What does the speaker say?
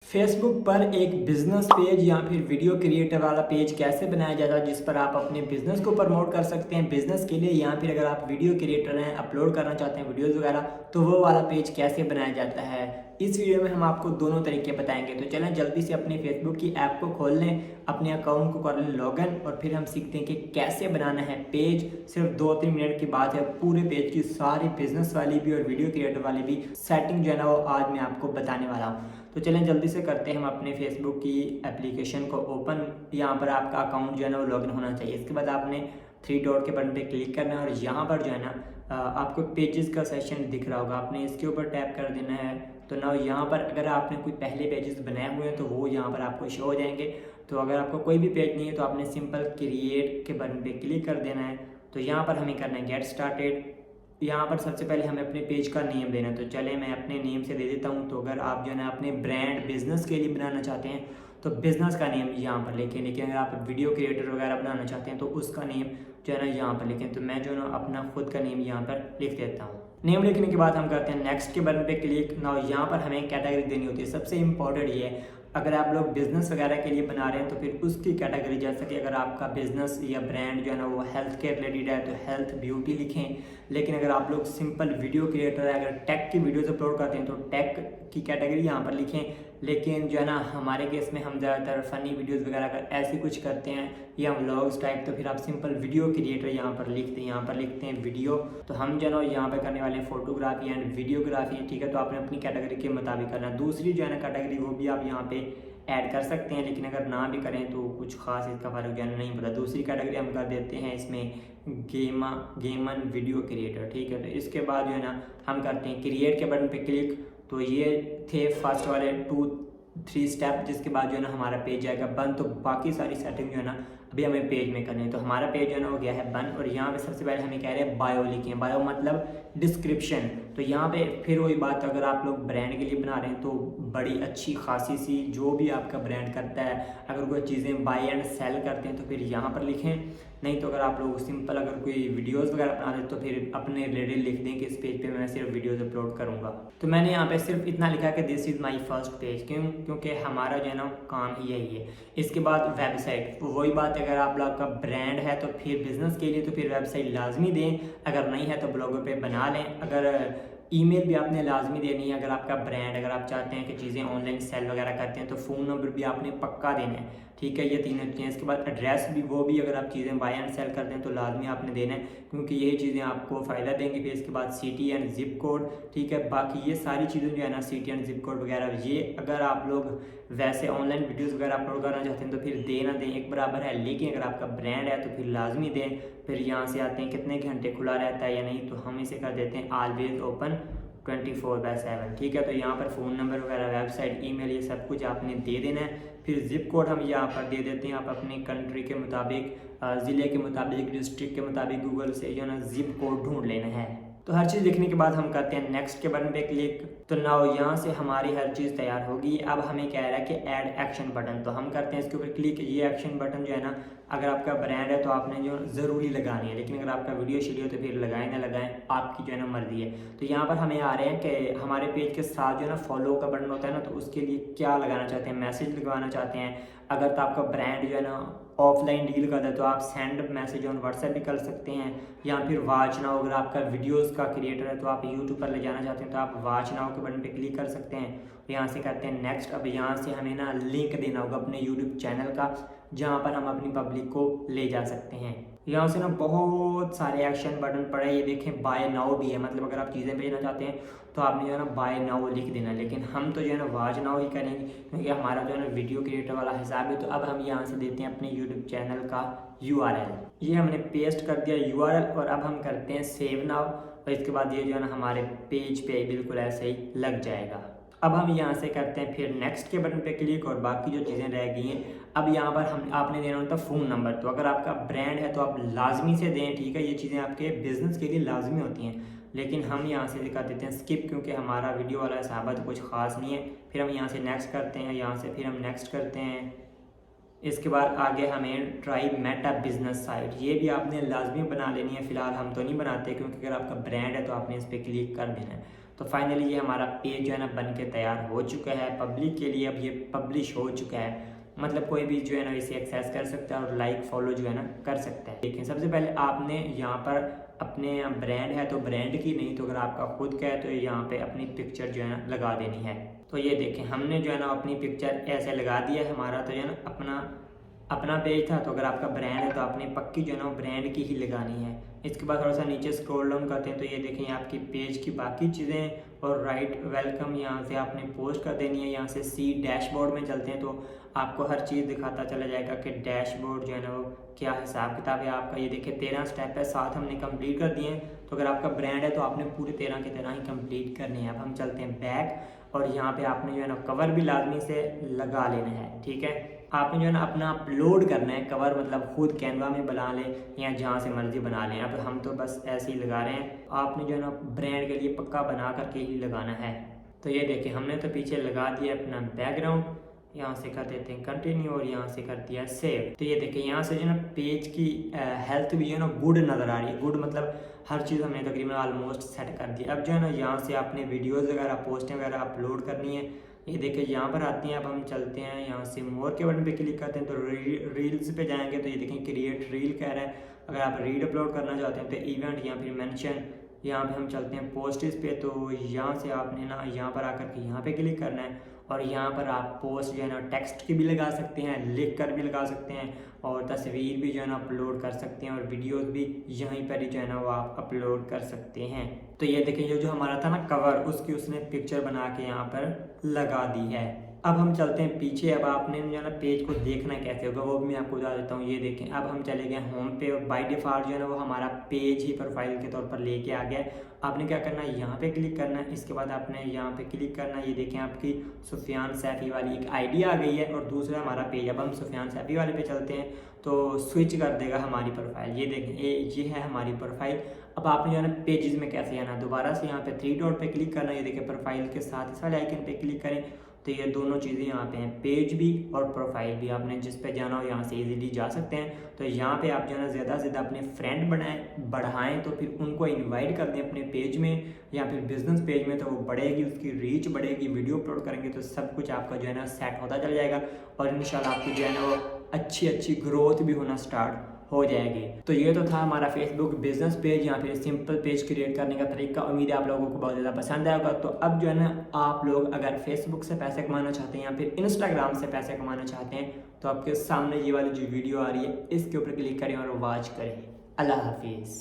Facebook पर एक business page या फिर वीडियो क्रिएटर वाला पेज कैसे बनाया जाता है जिस पर आप अपने बिजनेस को प्रमोट कर सकते हैं बिजनेस के लिए, या फिर अगर आप वीडियो क्रिएटर हैं अपलोड करना चाहते हैं वीडियोस वगैरह, तो वो वाला पेज कैसे बनाया जाता है। इस वीडियो में हम आपको दोनों तरीके बताएंगे। तो चलें जल्दी से अपनी फेसबुक की ऐप को खोल लें, अपने अकाउंट को कर लें लॉगिन, और फिर हम सीखते हैं कि कैसे बनाना है पेज। सिर्फ 2-3 मिनट की बात है, पूरे पेज की सारी बिजनेस वाली भी और वीडियो क्रिएटर वाली भी सेटिंग जो है ना वो आज मैं आपको बताने वाला हूँ। तो चलें जल्दी से करते हैं हम अपने फेसबुक की एप्लीकेशन को ओपन। यहाँ पर आपका अकाउंट जो है ना वो लॉगिन होना चाहिए। इसके बाद आपने 3 डॉट के बटन पे क्लिक करना है और यहाँ पर जो है ना आपको पेजेस का सेक्शन दिख रहा होगा, आपने इसके ऊपर टैप कर देना है। तो ना यहाँ पर अगर आपने कोई पहले पेजेस बनाए हुए हैं तो वो यहाँ पर आपको शो हो जाएंगे। तो अगर आपको कोई भी पेज नहीं है तो आपने सिंपल क्रिएट के बटन पे क्लिक कर देना है। तो यहाँ पर हमें करना है गेट स्टार्टेड। यहाँ पर सबसे पहले हमें अपने पेज का नेम देना है। तो चले मैं अपने नेम से दे देता हूँ। तो अगर आप जो है ना अपने ब्रांड बिजनेस के लिए बनाना चाहते हैं तो बिजनेस का नेम यहाँ पर लिखें, लेकिन अगर आप वीडियो क्रिएटर वगैरह बनाना चाहते हैं तो उसका नेम जो है ना यहाँ पर लिखें। तो मैं जो है ना अपना खुद का नेम यहाँ पर लिख देता हूँ। नेम लिखने के बाद हम करते हैं नेक्स्ट के बटन पे क्लिक। ना यहाँ पर हमें कैटेगरी देनी होती है। सबसे इंपॉर्टेंट ये है, अगर आप लोग बिजनेस वगैरह के लिए बना रहे हैं तो फिर उसकी कैटेगरी, जैसा कि अगर आपका बिजनेस या ब्रांड जो है ना वो हेल्थ केयर रिलेटेड है तो हेल्थ ब्यूटी लिखें। लेकिन अगर आप लोग सिंपल वीडियो क्रिएटर है, अगर टेक की वीडियोस अपलोड करते हैं तो टेक की कैटेगरी यहाँ पर लिखें। लेकिन जो है ना हमारे केस में हम ज़्यादातर फ़नी वीडियोस वगैरह अगर ऐसे कुछ करते हैं या व्लॉग्स टाइप, तो फिर आप सिंपल वीडियो क्रिएटर यहाँ पर लिखते हैं। यहाँ पर लिखते हैं वीडियो। तो हम जो है ना यहाँ पर करने वाले हैं फोटोग्राफी एंड वीडियोग्राफी, ठीक है। तो आपने अपनी कैटेगरी के मुताबिक करना। दूसरी जो है ना कैटेगरी वो भी आप यहाँ पे ऐड कर सकते हैं, लेकिन अगर ना भी करें तो कुछ खास इसका फ़र्क जो है नहीं पता। दूसरी कैटेगरी हम कर देते हैं इसमें गेमन वीडियो क्रिएटर, ठीक है। तो इसके बाद जो है ना हम करते हैं क्रिएट के बटन पे क्लिक। तो ये थे फर्स्ट वाले 2-3 स्टेप, जिसके बाद जो है ना हमारा पेज आएगा बंद। तो बाकी सारी सेटिंग जो है ना अभी हमें पेज में करनी है। तो हमारा पेज जो है ना हो गया है बंद। और यहाँ पे सबसे पहले हमें कह रहे हैं बायो लिखें। बायो मतलब डिस्क्रिप्शन। तो यहाँ पे फिर वही बात, अगर आप लोग ब्रांड के लिए बना रहे हैं तो बड़ी अच्छी खासी सी जो भी आपका ब्रांड करता है, अगर कोई चीज़ें बाय एंड सेल करते हैं तो फिर यहाँ पर लिखें। नहीं तो अगर आप लोग सिंपल अगर कोई वीडियोस वगैरह बना रहे तो फिर अपने रिलेटेड लिख दें कि इस पेज पे मैं सिर्फ वीडियोस अपलोड करूँगा। तो मैंने यहाँ पे सिर्फ इतना लिखा कि this is my first page. क्योंकि हमारा जो है ना काम ही यही है। इसके बाद वेबसाइट, वही बात, अगर आप लोग का ब्रांड है तो फिर बिजनेस के लिए तो फिर वेबसाइट लाजमी दें, अगर नहीं है तो ब्लॉगर पे बना लें। अगर ईमेल भी आपने लाजमी देनी है। अगर आपका ब्रांड, अगर आप चाहते हैं कि चीज़ें ऑनलाइन सेल वगैरह करते हैं तो फ़ोन नंबर भी आपने पक्का देना है, ठीक है। ये तीनों चीज़ें। इसके बाद एड्रेस भी, वो भी अगर आप चीज़ें बाय एंड सेल करते हैं तो लाजमी आपने देना है, क्योंकि यही चीज़ें आपको फ़ायदा देंगी। फिर इसके बाद सिटी एंड जिप कोड, ठीक है। बाकी ये सारी चीज़ें जो है ना सिटी एंड जिप कोड वगैरह, ये अगर आप लोग वैसे ऑनलाइन वीडियोज़ वगैरह अपलोड करना चाहते हैं तो फिर दे ना दें एक बराबर है। लेकिन अगर आपका ब्रांड है तो फिर लाजमी दें। फिर यहाँ से आते हैं कितने घंटे खुला रहता है या नहीं, तो हम इसे कर देते हैं ऑलवेज ओपन 24/7, ठीक है। तो यहाँ पर फ़ोन नंबर वगैरह, वेबसाइट, ईमेल, ये सब कुछ आपने दे देना है। फिर जिप कोड हम यहाँ पर दे देते हैं। आप अपनी कंट्री के मुताबिक, ज़िले के मुताबिक, डिस्ट्रिक्ट के मुताबिक गूगल से जो है ना जिप कोड ढूंढ लेना है। तो हर चीज़ लिखने के बाद हम करते हैं नेक्स्ट के बटन पे क्लिक। तो नाउ यहाँ से हमारी हर चीज़ तैयार होगी। अब हमें कह रहा है कि ऐड एक्शन बटन, तो हम करते हैं इसके ऊपर क्लिक। ये एक्शन बटन जो है ना, अगर आपका ब्रांड है तो आपने जो ज़रूरी लगानी है, लेकिन अगर आपका वीडियो शीडियो तो फिर लगाएं ना लगाएं, आपकी जो है ना मर्जी है। तो यहाँ पर हमें आ रहे हैं कि हमारे पेज के साथ जो है ना फॉलो का बटन होता है ना, तो उसके लिए क्या लगाना चाहते हैं, मैसेज लगवाना चाहते हैं। अगर तो आपका ब्रांड जो है ना ऑफलाइन डील करता है तो आप सेंड मैसेज ऑन व्हाट्सएप भी कर सकते हैं, या फिर वॉच नाउ, अगर आपका वीडियोस का क्रिएटर है तो आप यूट्यूब पर ले जाना चाहते हैं तो आप वॉच नाउ के बटन पे क्लिक कर सकते हैं। यहाँ से करते हैं नेक्स्ट। अब यहाँ से हमें ना लिंक देना होगा अपने यूट्यूब चैनल का, जहाँ पर हम अपनी पब्लिक को ले जा सकते हैं। यहाँ से ना बहुत सारे एक्शन बटन पड़े, ये देखें बाय नाउ भी है, मतलब अगर आप चीज़ें भेजना चाहते हैं तो आपने जो है ना बाय नाउ लिख देना। लेकिन हम तो जो है ना वॉच नाउ ही करेंगे, क्योंकि हमारा जो है ना वीडियो क्रिएटर वाला हिसाब है। तो अब हम यहाँ से देते हैं अपने यूट्यूब चैनल का URL, ये हमने पेस्ट कर दिया URL। और अब हम करते हैं सेव नाउ, और इसके बाद ये जो है ना हमारे पेज पे बिल्कुल ऐसे ही लग जाएगा। अब हम यहाँ से करते हैं फिर नेक्स्ट के बटन पे क्लिक, और बाकी जो चीज़ें रह गई हैं अब यहाँ पर हम आपने देना होता है फ़ोन नंबर। तो अगर आपका ब्रांड है तो आप लाजमी से दें, ठीक है। ये चीज़ें आपके बिजनेस के लिए लाजमी होती हैं, लेकिन हम यहाँ से दिखा देते हैं स्किप, क्योंकि हमारा वीडियो वाला हिसाब तो कुछ खास नहीं है। फिर हम यहाँ से नेक्स्ट करते हैं, यहाँ से फिर हम नेक्स्ट करते हैं। इसके बाद आगे हमें ट्राई मेटा बिजनेस साइट, ये भी आपने लाजमी बना लेनी है। फ़िलहाल हम तो नहीं बनाते, क्योंकि अगर आपका ब्रांड है तो आपने इस पर क्लिक कर देना है। तो फाइनली ये हमारा पेज जो है ना बन के तैयार हो चुका है पब्लिक के लिए। अब ये पब्लिश हो चुका है, मतलब कोई भी जो है ना इसे एक्सेस कर सकता है और लाइक फॉलो जो है ना कर सकता है। देखिए सबसे पहले आपने यहाँ पर अपने ब्रांड है तो ब्रांड की, नहीं तो अगर आपका खुद का है तो यहाँ पे अपनी पिक्चर जो है ना लगा देनी है। तो ये देखें हमने जो है ना अपनी पिक्चर ऐसे लगा दिया है। हमारा तो जो है ना अपना पेज था, तो अगर आपका ब्रांड है तो आपने पक्की जो है ना ब्रांड की ही लगानी है। इसके बाद थोड़ा सा नीचे स्क्रॉल डाउन करते हैं तो ये देखें आपकी पेज की बाकी चीज़ें और राइट वेलकम यहाँ से आपने पोस्ट कर देनी है। यहाँ से सी डैशबोर्ड में चलते हैं तो आपको हर चीज़ दिखाता चला जाएगा कि डैशबोर्ड जो है ना वो क्या हिसाब किताब है आपका। ये देखिए 13 स्टेप है, 7 हमने कंप्लीट कर दिए हैं। तो अगर आपका ब्रांड है तो आपने पूरे 13 के 13 ही कंप्लीट करने हैं। अब हम चलते हैं बैक और यहाँ पे आपने जो है ना कवर भी लाजमी से लगा लेना है। ठीक है, आपने जो है ना अपना अपलोड करना है कवर, मतलब खुद कैनवा में बना लें या जहाँ से मर्जी बना लें। अब हम तो बस ऐसे ही लगा रहे हैं, आपने जो है ना ब्रांड के लिए पक्का बना करके ही लगाना है। तो ये देखिए हमने तो पीछे लगा दिया अपना बैकग्राउंड, यहाँ से कर देते हैं कंटिन्यू और यहाँ से कर दिया सेव। तो ये देखिए यहाँ से जो है ना पेज की हेल्थ भी जो है ना गुड नज़र आ रही है। गुड मतलब हर चीज़ हमने तकरीबन ऑलमोस्ट सेट कर दी। अब जो है ना यहाँ से आपने वीडियोज़ वगैरह पोस्टें वगैरह अपलोड करनी है। ये देखिए यहाँ पर आती हैं। अब हम चलते हैं यहाँ से मोर के बटन पे क्लिक करते हैं तो रील्स पे जाएंगे तो ये देखें क्रिएट रील कह रहा है। अगर आप रील अपलोड करना चाहते हैं तो इवेंट या फिर मेंशन, यहाँ पे हम चलते हैं पोस्ट्स पे। तो यहाँ से आपने ना यहाँ पर आकर के यहाँ पे क्लिक करना है और यहाँ पर आप पोस्ट जो है ना टेक्स्ट की भी लगा सकते हैं, लिख कर भी लगा सकते हैं और तस्वीर भी जो है ना अपलोड कर सकते हैं और वीडियोस भी यहीं पर ही जो है ना वो आप अपलोड कर सकते हैं। तो ये देखिए ये जो हमारा था ना कवर, उसकी उसने पिक्चर बना के यहाँ पर लगा दी है। अब हम चलते हैं पीछे। अब आपने जो है ना पेज को देखना कैसे होगा वो भी मैं आपको बता देता हूँ। ये देखें अब हम चले गए होम पे और बाय डिफ़ॉल्ट जो है ना वो हमारा पेज ही प्रोफाइल के तौर पर लेके आ गया। आपने क्या करना है, यहाँ पे क्लिक करना है। इसके बाद आपने यहाँ पे क्लिक करना है। ये देखें आपकी सुफियान सैफी वाली एक आईडी आ गई है और दूसरा हमारा पेज। अब हम सुफियान सैफी वाले पे चलते हैं तो स्विच कर देगा हमारी प्रोफाइल। ये देखें ये है हमारी प्रोफाइल। अब आपने जो है ना पेजेस में कैसे आना, दोबारा से यहाँ पे 3 डॉट पे क्लिक करना है। ये देखिए प्रोफाइल के साथ इस वाले आइकन पे क्लिक करें तो ये दोनों चीज़ें यहाँ पे हैं, पेज भी और प्रोफाइल भी। आपने जिस पे जाना हो यहाँ से इजीली जा सकते हैं। तो यहाँ पे आप जो है ना ज़्यादा से ज़्यादा अपने फ्रेंड बढ़ाएं तो फिर उनको इनवाइट कर दें अपने पेज में या फिर बिजनेस पेज में, तो वो बढ़ेगी, उसकी रीच बढ़ेगी। वीडियो अपलोड करेंगे तो सब कुछ आपका जो है ना सेट होता चल जाएगा और इंशाल्लाह आपकी जो है ना वो अच्छी ग्रोथ भी होना स्टार्ट हो जाएगी। तो ये तो था हमारा फेसबुक बिजनेस पेज या फिर सिंपल पेज क्रिएट करने का तरीका। उम्मीद है आप लोगों को बहुत ज़्यादा पसंद आएगा। तो अब जो है ना आप लोग अगर फेसबुक से पैसे कमाना चाहते हैं या फिर इंस्टाग्राम से पैसे कमाना चाहते हैं तो आपके सामने ये वाली जो वीडियो आ रही है इसके ऊपर क्लिक करें और वॉच करें। अल्लाह हाफिज़।